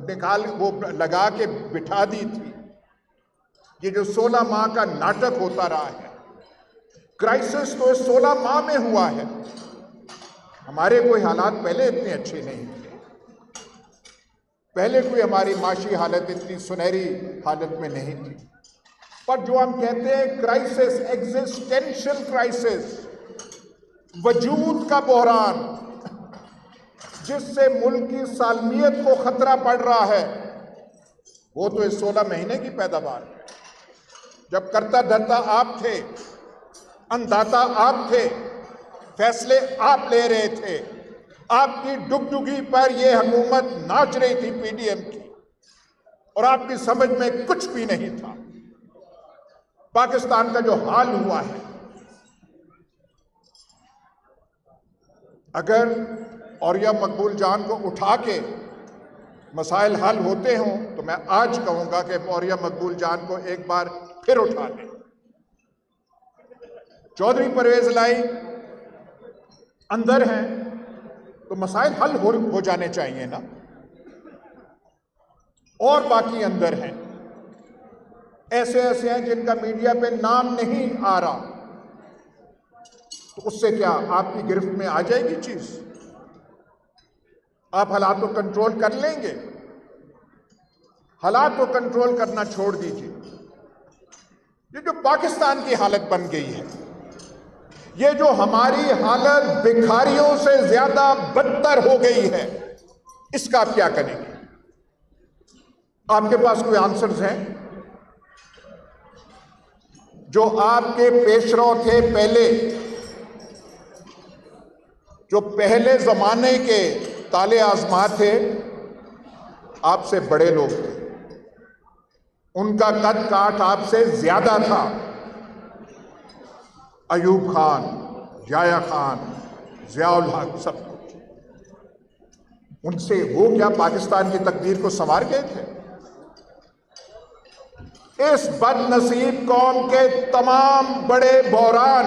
निकाल वो लगा के बिठा दी थी। ये जो 16 माह का नाटक होता रहा है, क्राइसिस तो 16 माह में हुआ है। हमारे कोई हालात पहले इतने अच्छे नहीं थे, पहले कोई हमारी माशी हालत इतनी सुनहरी हालत में नहीं थी। पर जो हम कहते हैं क्राइसिस, एग्जिस्टेंशियल क्राइसिस, वजूद का बहरान, जिससे मुल्क की सालमियत को खतरा पड़ रहा है, वो तो इस 16 महीने की पैदावार है। जब करता धरता आप थे, अंधाता आप थे, फैसले आप ले रहे थे, आपकी डुगडुगी पर यह हुकूमत नाच रही थी पीडीएम की, और आपकी समझ में कुछ भी नहीं था। पाकिस्तान का जो हाल हुआ है, अगर औरिया मकबूल जान को उठा के मसाइल हल होते हों तो मैं आज कहूंगा कि औरिया मकबूल जान को एक बार फिर उठा लें। चौधरी परवेज लाई अंदर हैं तो मसाइल हल हो जाने चाहिए ना, और बाकी अंदर हैं, ऐसे ऐसे हैं जिनका मीडिया पे नाम नहीं आ रहा, तो उससे क्या आपकी गिरफ्त में आ जाएगी चीज? आप हालात को कंट्रोल कर लेंगे? हालात को कंट्रोल करना छोड़ दीजिए। ये जो पाकिस्तान की हालत बन गई है, ये जो हमारी हालत भिखारियों से ज्यादा बदतर हो गई है, इसका आप क्या करेंगे? आपके पास कोई आंसर्स हैं? जो आपके पेशरो थे पहले, जो पहले जमाने के ताले आजमा थे, आपसे बड़े लोग थे, उनका कद काठ आपसे ज्यादा था। अयूब खान, याया खान, जियाउल हक, सब कुछ उनसे, वो क्या पाकिस्तान की तकदीर को संवार गए थे? इस बदनसीब कौम के तमाम बड़े बहरान,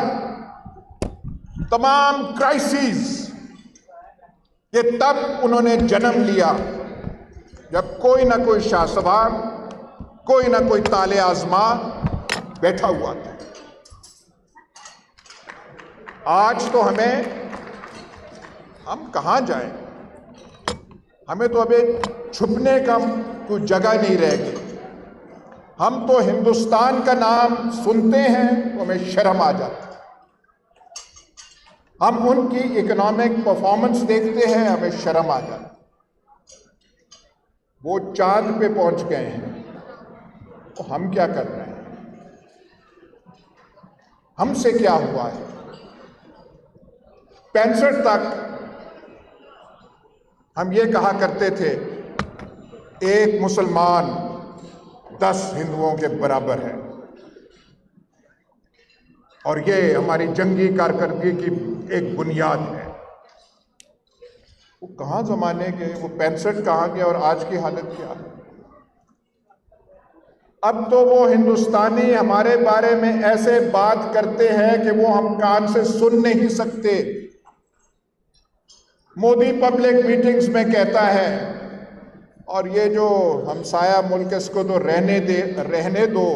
तमाम क्राइसिस, ये तब उन्होंने जन्म लिया जब कोई ना कोई शाहसवार, कोई ना कोई ताले आजमा बैठा हुआ था। आज तो हम कहां जाएं? हमें तो अभी छुपने का कोई जगह नहीं रह गई। हम तो हिंदुस्तान का नाम सुनते हैं तो हमें शर्म आ जाती है। हम उनकी इकोनॉमिक परफॉर्मेंस देखते हैं, हमें शर्म आ जाती है। वो चांद पे पहुंच गए हैं, तो हम क्या कर रहे हैं? हमसे क्या हुआ है? 65 तक हम ये कहा करते थे, एक मुसलमान 10 हिंदुओं के बराबर है, और ये हमारी जंगी कारकर्दगी की एक बुनियाद है। वो कहां जमाने के, वो 65 कहां गया और आज की हालत क्या है? अब तो वो हिंदुस्तानी हमारे बारे में ऐसे बात करते हैं कि वो हम कान से सुन नहीं सकते। मोदी पब्लिक मीटिंग्स में कहता है, और ये जो हमसाया मुल्क इसको तो रहने दो,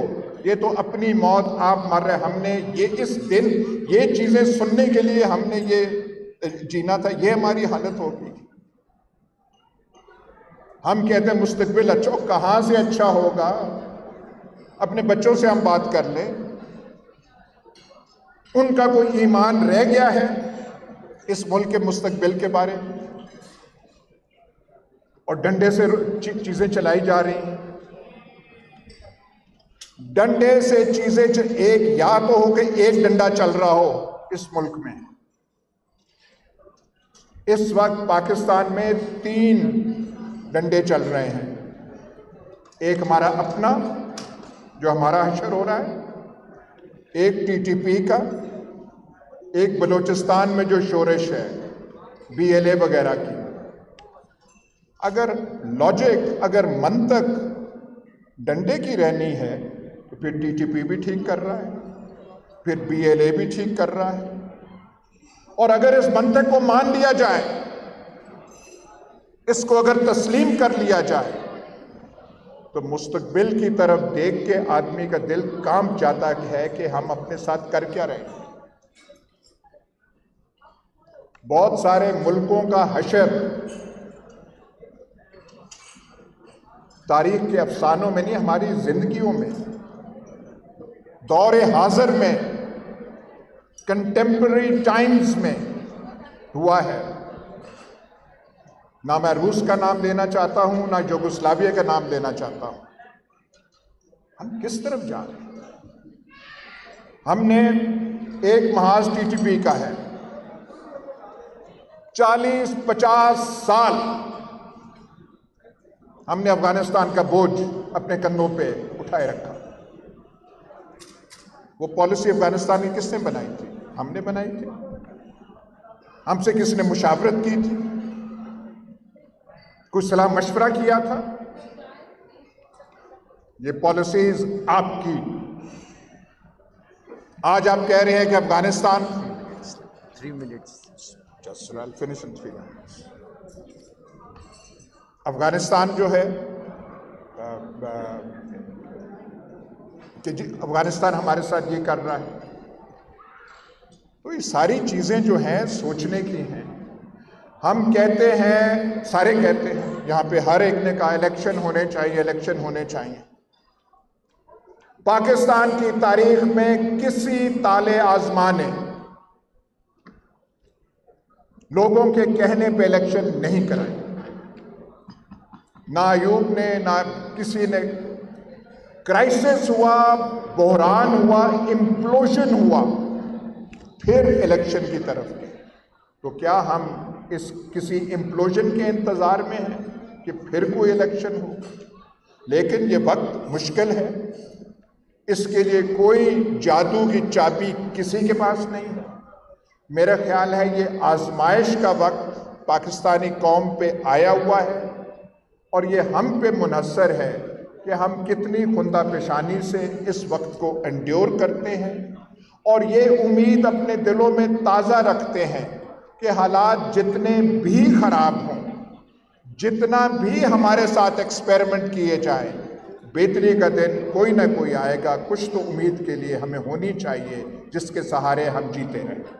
ये तो अपनी मौत आप मर रहे। हमने ये इस दिन ये चीजें सुनने के लिए हमने ये जीना था, ये हमारी हालत होगी। हम कहते हैं मुस्तकबिल अच्छा, कहां से अच्छा होगा? अपने बच्चों से हम बात कर लें, उनका कोई ईमान रह गया है इस मुल्क के मुस्तकबिल के बारे में? और डंडे से चीजें चलाई जा रही हैं, डंडे से चीजें एक या तो हो कि एक डंडा चल रहा हो इस मुल्क में। इस वक्त पाकिस्तान में 3 डंडे चल रहे हैं। एक हमारा अपना जो हमारा हशर हो रहा है, एक टीटीपी का, एक बलूचिस्तान में जो शोरिश है BLA वगैरह की। अगर लॉजिक, अगर मंतक डंडे की रहनी है तो फिर टीटीपी भी ठीक कर रहा है, फिर BLA भी ठीक कर रहा है। और अगर इस मंतक को मान लिया जाए, इसको अगर तस्लीम कर लिया जाए तो मुस्तकबिल की तरफ देख के आदमी का दिल कांप जाता है कि हम अपने साथ कर क्या रहे हैं। बहुत सारे मुल्कों का हशर तारीख के अफसानों में नहीं, हमारी जिंदगियों में, दौरे हाजिर में, कंटेम्पररी टाइम्स में हुआ है। ना मैं रूस का नाम लेना चाहता हूं, ना यूगोस्लाविया का नाम लेना चाहता हूं। हम किस तरफ जा रहे हैं? हमने एक महाज टीटीपी का है, 40-50 साल हमने अफगानिस्तान का बोझ अपने कंधों पे उठाए रखा। वो पॉलिसी अफगानिस्तान की किसने बनाई थी? हमने बनाई थी। हमसे किसने मुशावरत की थी? कुछ सलाह मशवरा किया था? ये पॉलिसीज आपकी। आज आप कह रहे हैं कि Afghanistan 3 minutes. Just I'll finish in 3 minutes. Afghanistan जो है कि अफगानिस्तान हमारे साथ ये कर रहा है, तो ये सारी चीज़ें जो हैं सोचने की हैं। हम कहते हैं, सारे कहते हैं, यहाँ पे हर एक ने कहा इलेक्शन होने चाहिए, इलेक्शन होने चाहिए। पाकिस्तान की तारीख में किसी ताले आजमा ने लोगों के कहने पे इलेक्शन नहीं कराए, ना अयूब ने, ना किसी ने। क्राइसिस हुआ, बहरान हुआ, इम्प्लोजन हुआ, फिर इलेक्शन की तरफ गए। तो क्या हम इस किसी इम्प्लोजन के इंतज़ार में हैं कि फिर कोई इलेक्शन हो? लेकिन ये वक्त मुश्किल है, इसके लिए कोई जादू की चाबी किसी के पास नहीं है। मेरा ख्याल है ये आजमाइश का वक्त पाकिस्तानी कौम पे आया हुआ है और ये हम पे मुनहसर है कि हम कितनी खुंदा पेशानी से इस वक्त को एंड्योर करते हैं और ये उम्मीद अपने दिलों में ताज़ा रखते हैं कि हालात जितने भी ख़राब हों, जितना भी हमारे साथ एक्सपेरिमेंट किए जाए, बेहतरी का दिन कोई ना कोई आएगा। कुछ तो उम्मीद के लिए हमें होनी चाहिए जिसके सहारे हम जीते रहें।